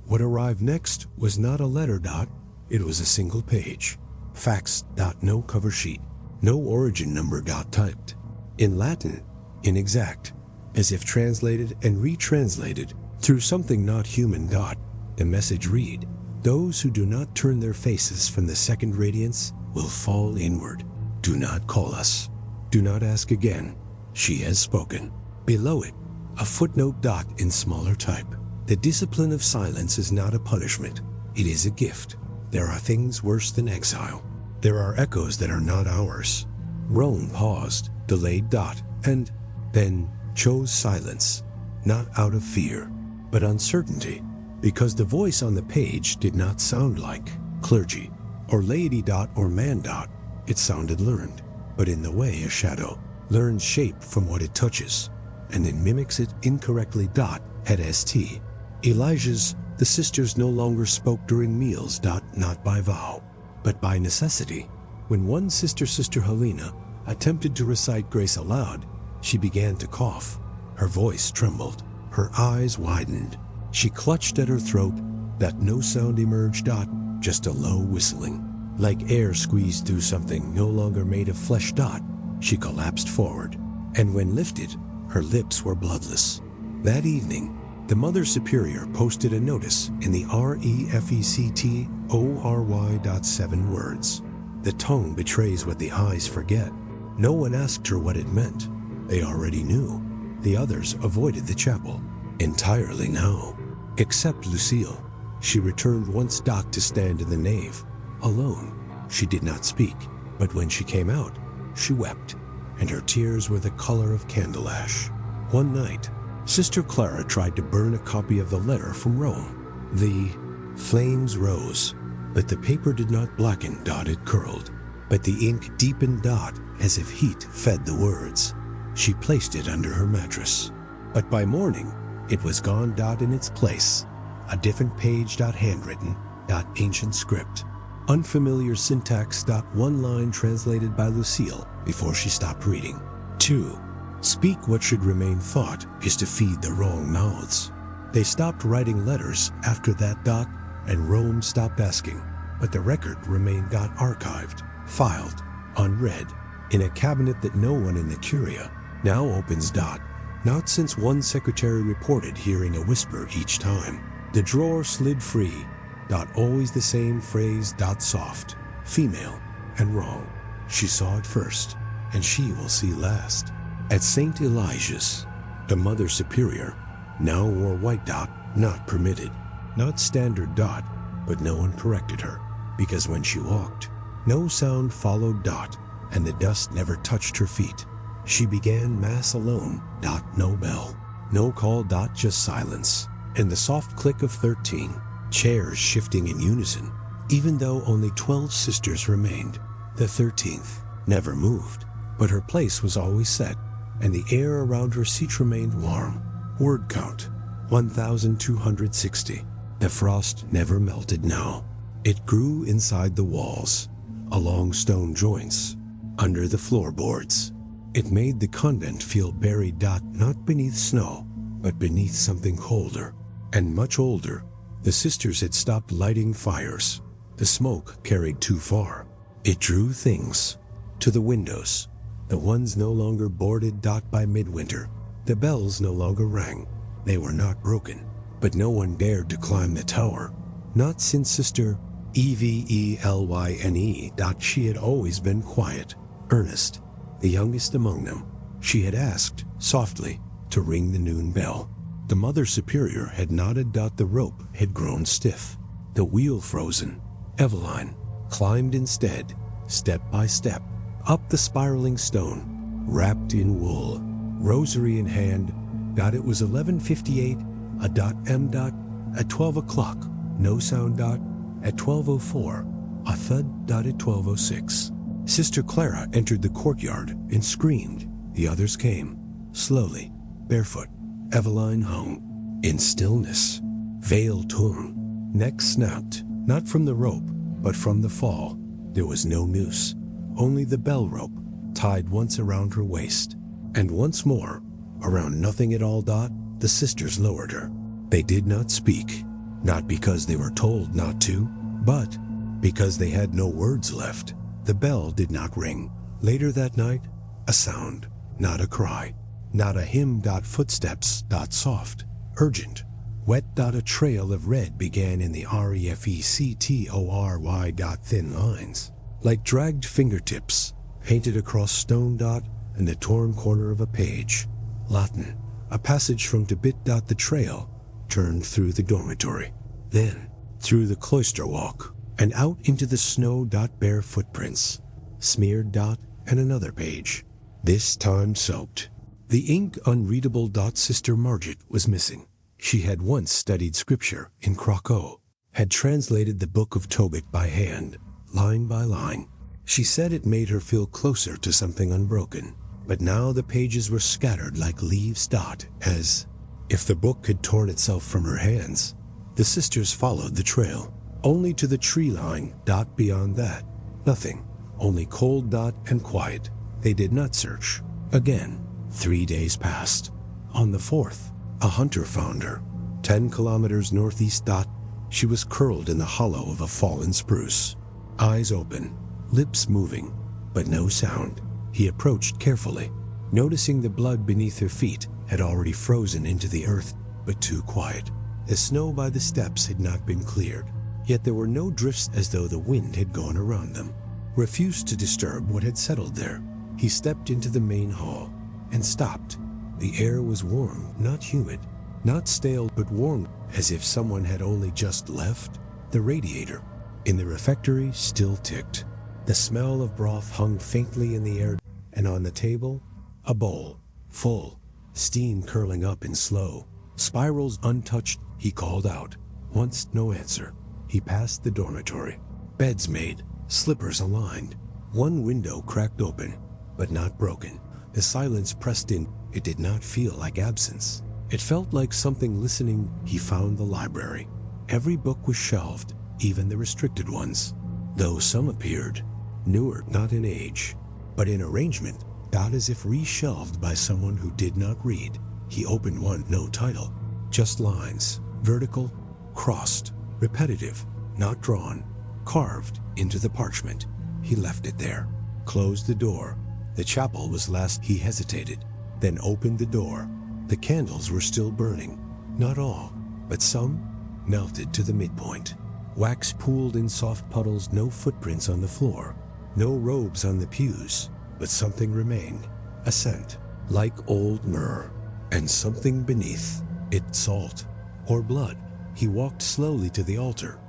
What arrived next was not a letter. It was a single page. Fax. No cover sheet. No origin number. Typed. In Latin. Inexact. As if translated and retranslated through something not human. The message read, "Those who do not turn their faces from the second radiance will fall inward. Do not call us. Do not ask again. She has spoken." Below it, a footnote. In smaller type. The discipline of silence is not a punishment. It is a gift. There are things worse than exile. There are echoes that are not ours. Rome paused, delayed. And then chose silence, not out of fear, but uncertainty, because the voice on the page did not sound like clergy, or laity. Or man. It sounded learned, but in the way a shadow learns shape from what it touches, and then mimics it incorrectly. Had St. Elijah's, the sisters no longer spoke during meals. Not by vow, but by necessity. When one Sister Helena, attempted to recite grace aloud, she began to cough. Her voice trembled. Her eyes widened. She clutched at her throat. No sound emerged. Just a low whistling, like air squeezed through something no longer made of flesh. She collapsed forward, and when lifted, her lips were bloodless. That evening, the Mother Superior posted a notice in the REFECTORY. 7 words. The tongue betrays what the eyes forget. No one asked her what it meant. They already knew. The others avoided the chapel entirely now, except Lucille. She returned once to stand in the nave, alone. She did not speak, but when she came out, she wept, and her tears were the color of candle ash. One night, Sister Clara tried to burn a copy of the letter from Rome. The flames rose, but the paper did not blacken. It curled, but the ink deepened. As if heat fed the words. She placed it under her mattress, but by morning, it was gone. In its place, a different page. Handwritten. Ancient script. Unfamiliar syntax. One line translated by Lucille before she stopped reading. 2. Speak what should remain thought is to feed the wrong mouths. They stopped writing letters after that. And Rome stopped asking, but the record remained. Archived, filed, unread, in a cabinet that no one in the Curia now opens. Not since one secretary reported hearing a whisper each time. The drawer slid free. Always the same phrase. Soft, female, and wrong. She saw it first, and she will see last. At St. Elijah's, the Mother Superior now wore white. Not permitted. Not standard. But no one corrected her, because when she walked, no sound followed. And the dust never touched her feet. She began Mass alone. No bell, no call. Just silence, and the soft click of 13 chairs shifting in unison. Even though only 12 sisters remained, the 13th never moved, but her place was always set, and the air around her seat remained warm. Word count, 1,260. The frost never melted now. It grew inside the walls, along stone joints, under the floorboards. It made the convent feel buried. Not beneath snow, but beneath something colder, and much older. The sisters had stopped lighting fires. The smoke carried too far. It drew things to the windows. The ones no longer boarded. By midwinter, the bells no longer rang. They were not broken, but no one dared to climb the tower. Not since Sister Evelyne. She had always been quiet, earnest, the youngest among them. She had asked, softly, to ring the noon bell. The Mother Superior had nodded. The rope had grown stiff, the wheel frozen. Eveline climbed instead, step by step, up the spiraling stone, wrapped in wool, rosary in hand. It was 11:58, M. At 12 o'clock, no sound. At 12:04, a thud. At 12:06, Sister Clara entered the courtyard and screamed. The others came, slowly, barefoot. Eveline hung, in stillness, veil torn, neck snapped, not from the rope, but from the fall. There was no noose, only the bell rope, tied once around her waist, and once more, around nothing at all. The sisters lowered her. They did not speak, not because they were told not to, but because they had no words left. The bell did not ring. Later that night, a sound, not a cry, not a hymn. Footsteps. Soft, urgent, wet. A trail of red began in the refectory. Thin lines, like dragged fingertips, painted across stone. In the torn corner of a page, Latin, a passage from Tibet. The trail turned through the dormitory, then through the cloister walk, and out into the snow. Bare footprints, smeared. And another page, this time soaked. The ink unreadable. Sister Margit was missing. She had once studied scripture in Krakow, had translated the Book of Tobit by hand, line by line. She said it made her feel closer to something unbroken. But now the pages were scattered like leaves. As if the book had torn itself from her hands. The sisters followed the trail, only to the tree line. Beyond that, nothing, only cold. And quiet. They did not search. Again, 3 days passed. On the fourth, a hunter found her, 10 kilometers northeast. She was curled in the hollow of a fallen spruce, eyes open, lips moving, but no sound. He approached carefully, noticing the blood beneath her feet had already frozen into the earth, but too quiet. The snow by the steps had not been cleared, yet there were no drifts, as though the wind had gone around them. Refused to disturb what had settled there, he stepped into the main hall and stopped. The air was warm, not humid, not stale, but warm, as if someone had only just left. The radiator in the refectory still ticked. The smell of broth hung faintly in the air, and on the table, a bowl, full, steam curling up in slow spirals. Untouched. He called out. Once no answer. He passed the dormitory. Beds made, slippers aligned. One window cracked open, but not broken. The silence pressed in. It did not feel like absence. It felt like something listening. He found the library. Every book was shelved, even the restricted ones, though some appeared newer, not in age, but in arrangement, as if reshelved by someone who did not read. He opened one, no title, just lines, vertical, crossed, repetitive, not drawn, carved into the parchment. He left it there, closed the door. The chapel was last. He hesitated, then opened the door. The candles were still burning, not all, but some melted to the midpoint. Wax pooled in soft puddles. No footprints on the floor, no robes on the pews, but something remained, a scent, like old myrrh, and something beneath it, salt or blood. He walked slowly to the altar,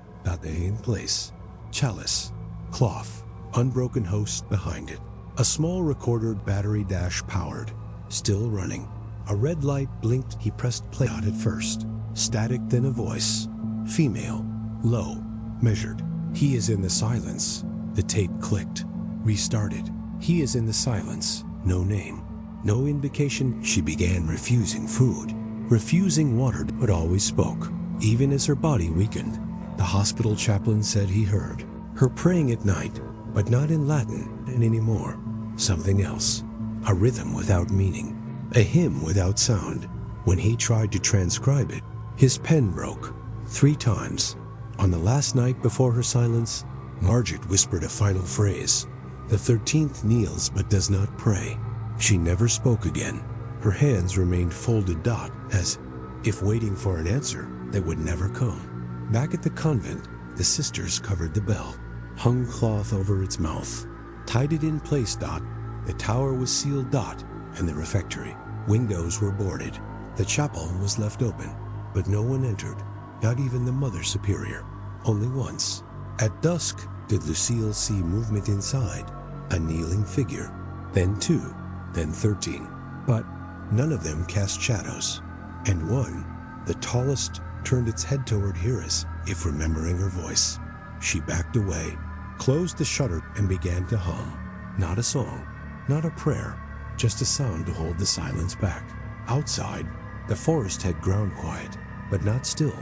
in place, chalice, cloth, unbroken host behind it. A small recorder, battery powered, still running. A red light blinked. He pressed play. At first, static, then a voice, female, low, measured. He is in the silence. The tape clicked, restarted. He is in the silence. No name, no indication. She began refusing food, refusing water, but always spoke, even as her body weakened. The hospital chaplain said he heard her praying at night, but not in Latin anymore. Something else, a rhythm without meaning, a hymn without sound. When he tried to transcribe it, his pen broke 3 times. On the last night before her silence, Margit whispered a final phrase. The 13th kneels but does not pray. She never spoke again. Her hands remained folded, as if waiting for an answer that would never come. Back at the convent, the sisters covered the bell, hung cloth over its mouth, tied it in place. The tower was sealed. And the refectory windows were boarded. The chapel was left open, but no one entered, not even the Mother Superior. Only once, at dusk, did Lucille see movement inside, a kneeling figure, then 2, then 13, but none of them cast shadows, and one, the tallest, turned its head toward her as if remembering her voice. She backed away, closed the shutter, and began to hum. Not a song, not a prayer, just a sound to hold the silence back. Outside, the forest had ground quiet, but not still.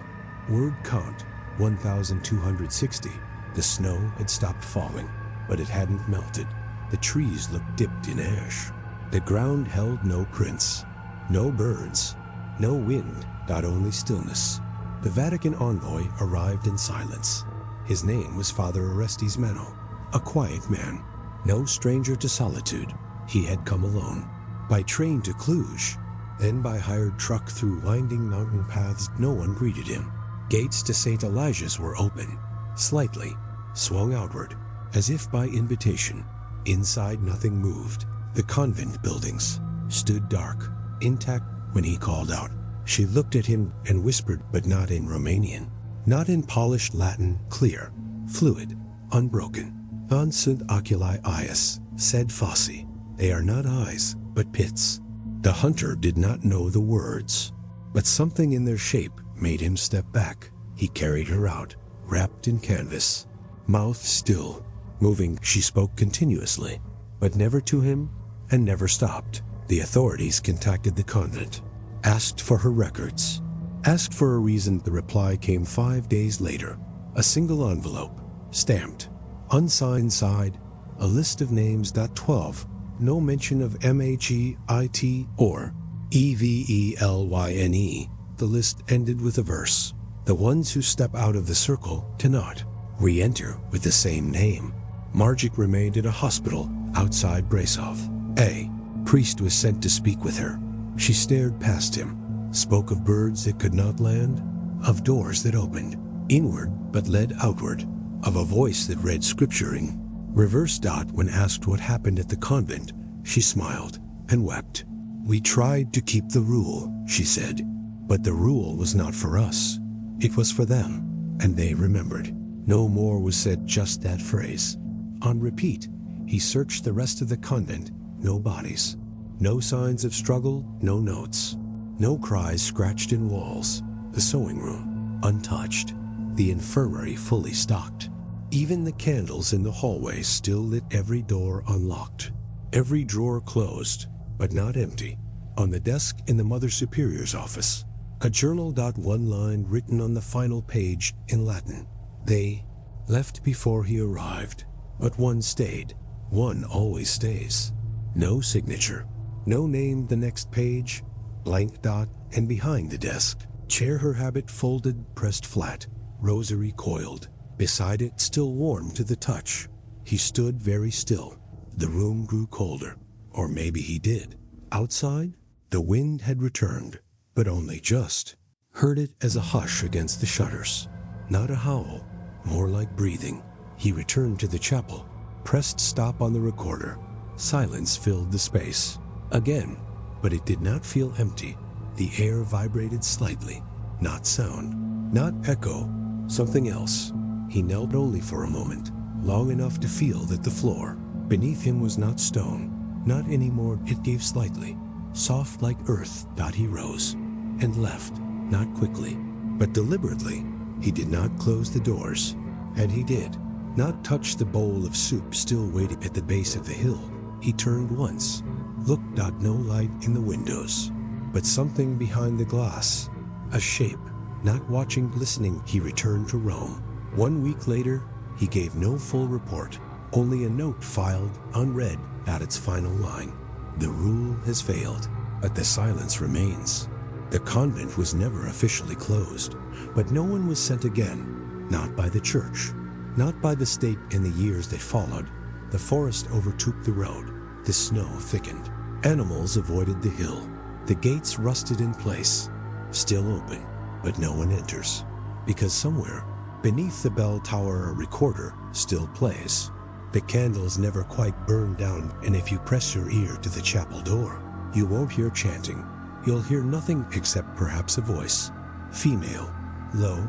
Word count, 1,260. The snow had stopped falling, but it hadn't melted. The trees looked dipped in ash. The ground held no prints, no birds, no wind, not only stillness. The Vatican envoy arrived in silence. His name was Father Orestes Mano, a quiet man, no stranger to solitude. He had come alone, by train to Cluj, then by hired truck through winding mountain paths. No one greeted him. Gates to St. Elijah's were open, slightly, swung outward, as if by invitation. Inside nothing moved. The convent buildings stood dark, intact when he called out. She looked at him and whispered, but not in Romanian, not in polished Latin, clear, fluid, unbroken. Non sunt oculi ius, said Fosse. They are not eyes, but pits. The hunter did not know the words, but something in their shape made him step back. He carried her out, wrapped in canvas, mouth still, moving. She spoke continuously, but never to him and never stopped. The authorities contacted the convent, asked for her records, asked for a reason. The reply came 5 days later. A single envelope, stamped, unsigned. Inside, a list of names. 12. No mention of MAGIT or EVELYNE. The list ended with a verse. The ones who step out of the circle cannot re-enter with the same name. Margit remained in a hospital outside Brasov. A priest was sent to speak with her. She stared past him, spoke of birds that could not land, of doors that opened inward but led outward, of a voice that read scripturing. Reverse. When asked what happened at the convent, she smiled and wept. We tried to keep the rule, she said, but the rule was not for us. It was for them, and they remembered. No more was said, just that phrase. On repeat, he searched the rest of the convent. No bodies, no signs of struggle, no notes, no cries scratched in walls. The sewing room, untouched. The infirmary fully stocked. Even the candles in the hallway still lit. Every door unlocked, every drawer closed, but not empty. On the desk in the Mother Superior's office, a journal. One line written on the final page in Latin. They left before he arrived, but one stayed. One always stays. No signature, no name. The next page, blank. And behind the desk, chair, her habit folded, pressed flat, rosary coiled. Beside it, still warm to the touch. He stood very still. The room grew colder, or maybe he did. Outside, the wind had returned, but only just. Heard it as a hush against the shutters. Not a howl, more like breathing. He returned to the chapel, pressed stop on the recorder. Silence filled the space. Again, but it did not feel empty. The air vibrated slightly. Not sound, not echo, something else. He knelt only for a moment, long enough to feel that the floor beneath him was not stone, not anymore. It gave slightly, soft like earth. He rose and left, not quickly, but deliberately. He did not close the doors, and he did not touch the bowl of soup still waiting at the base of the hill. He turned once, looked. No light in the windows, but something behind the glass, a shape, not watching, listening. He returned to Rome. 1 week later, he gave no full report, only a note filed, unread, at its final line. The rule has failed, but the silence remains. The convent was never officially closed, but no one was sent again, not by the church, not by the state. In the years that followed, the forest overtook the road, the snow thickened, animals avoided the hill, the gates rusted in place, still open, but no one enters, because somewhere beneath the bell tower a recorder still plays. The candles never quite burn down, and if you press your ear to the chapel door, you won't hear chanting. You'll hear nothing except perhaps a voice, female, low,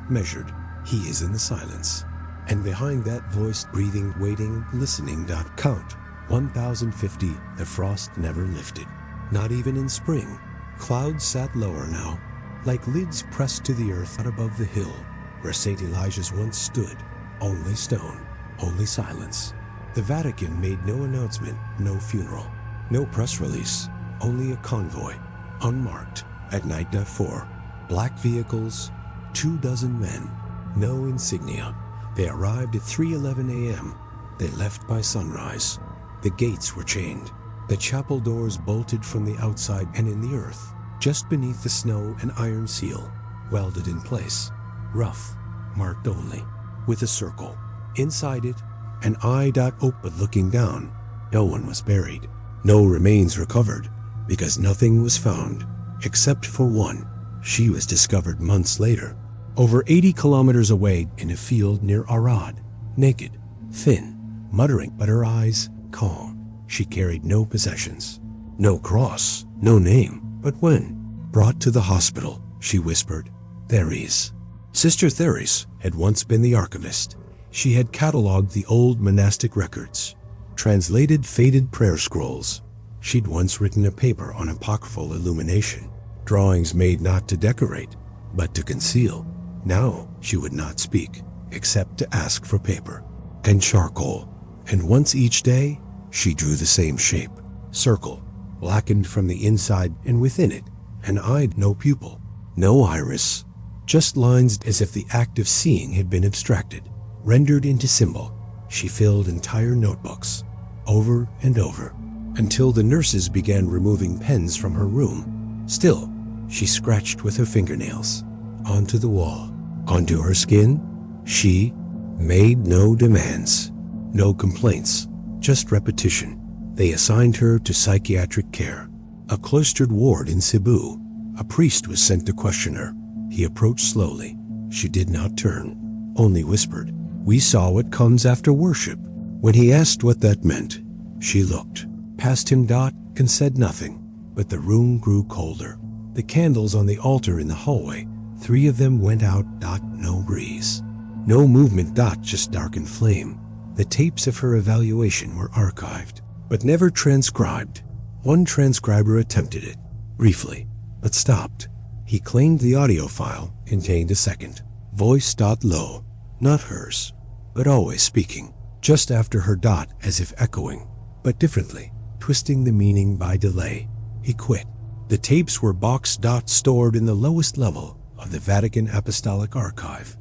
measured. He is in the silence. And behind that voice, breathing, waiting, listening. Count 1,050. The frost never lifted, not even in spring. Clouds sat lower now, like lids pressed to the earth. Out above the hill, where St. Elijah's once stood, only stone, only silence. The Vatican made no announcement, no funeral, no press release, only a convoy, unmarked, at night. 4 black vehicles, 24 men, no insignia. They arrived at 3:11 a.m. They left by sunrise. The gates were chained. The chapel doors bolted from the outside, and in the earth, just beneath the snow, an iron seal, welded in place, rough, marked only, with a circle. Inside it, an eye. Open looking down. No one was buried. No remains recovered, because nothing was found, except for one. She was discovered months later, over 80 kilometers away in a field near Arad, naked, thin, muttering, but her eyes calm. She carried no possessions, no cross, no name. But when brought to the hospital, she whispered, "Therese." Sister Therese had once been the archivist. She had catalogued the old monastic records, translated faded prayer scrolls. She'd once written a paper on apocryphal illumination, drawings made not to decorate, but to conceal. Now she would not speak, except to ask for paper and charcoal, and once each day she drew the same shape, circle, blackened from the inside, and within it, an eye, no pupil, no iris, just lines, as if the act of seeing had been abstracted, rendered into symbol. She filled entire notebooks, over and over, until the nurses began removing pens from her room. Still, she scratched with her fingernails, onto the wall, onto her skin. She made no demands, no complaints, just repetition. They assigned her to psychiatric care, a cloistered ward in Cebu. A priest was sent to question her. He approached slowly. She did not turn, only whispered, "We saw what comes after worship." When he asked what that meant, she looked past him and said nothing. But the room grew colder. The candles on the altar in the hallway, 3 of them went out. No breeze, no movement. Just darkened flame. The tapes of her evaluation were archived, but never transcribed. One transcriber attempted it, briefly, but stopped. He claimed the audio file contained a second voice. Low, not hers, but always speaking, just after her. As if echoing, but differently, twisting the meaning by delay. He quit. The tapes were boxed. Stored in the lowest level of the Vatican Apostolic Archive.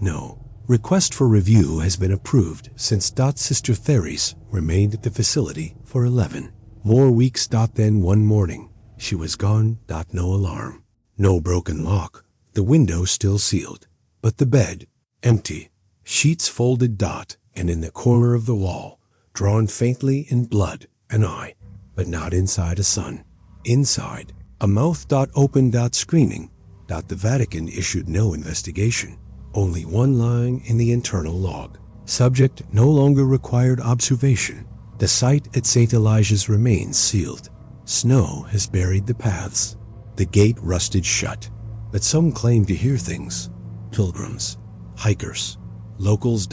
No request for review has been approved since. Sister Therese remained at the facility for 11 more weeks. Then one morning, she was gone. No alarm, no broken lock, the window still sealed, but the bed empty, sheets folded. And in the corner of the wall, drawn faintly in blood, an eye, but not inside a sun. Inside, a mouth. Open. Screaming. The Vatican issued no investigation, only one line in the internal log. Subject no longer required observation. The site at St. Elijah's remains sealed. Snow has buried the paths. The gate rusted shut, but some claim to hear things. Pilgrims, hikers, locals.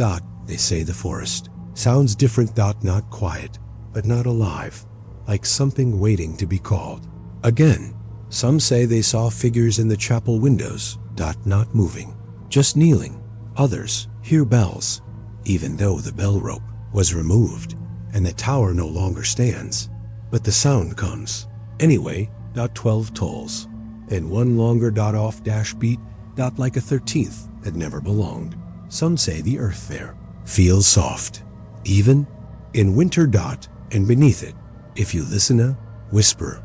They say the forest sounds different. Not quiet, but not alive, like something waiting to be called. Again, some say they saw figures in the chapel windows. Not moving, just kneeling. Others hear bells, even though the bell rope was removed and the tower no longer stands. But the sound comes anyway. 12 tolls, and one longer. Off beat. Like a 13th that never belonged. Some say the earth there feels soft, even in winter. And beneath it, if you listen, a whisper.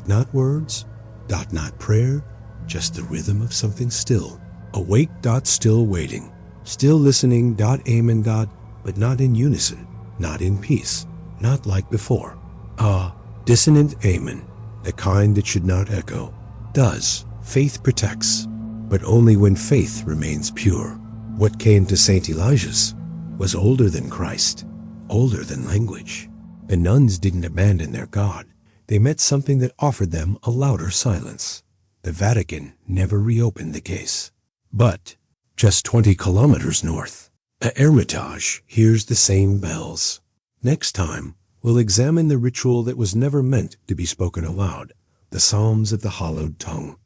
Not words. Not prayer, just the rhythm of something still. Awake. Still waiting, still listening. Amen. But not in unison, not in peace, not like before. Dissonant amen, the kind that should not echo. Faith protects, but only when faith remains pure. What came to St. Elijah's was older than Christ, older than language. The nuns didn't abandon their God. They met something that offered them a louder silence. The Vatican never reopened the case. But just 20 kilometers north, a Hermitage hears the same bells. Next time, we'll examine the ritual that was never meant to be spoken aloud, the Psalms of the Hollowed Tongue.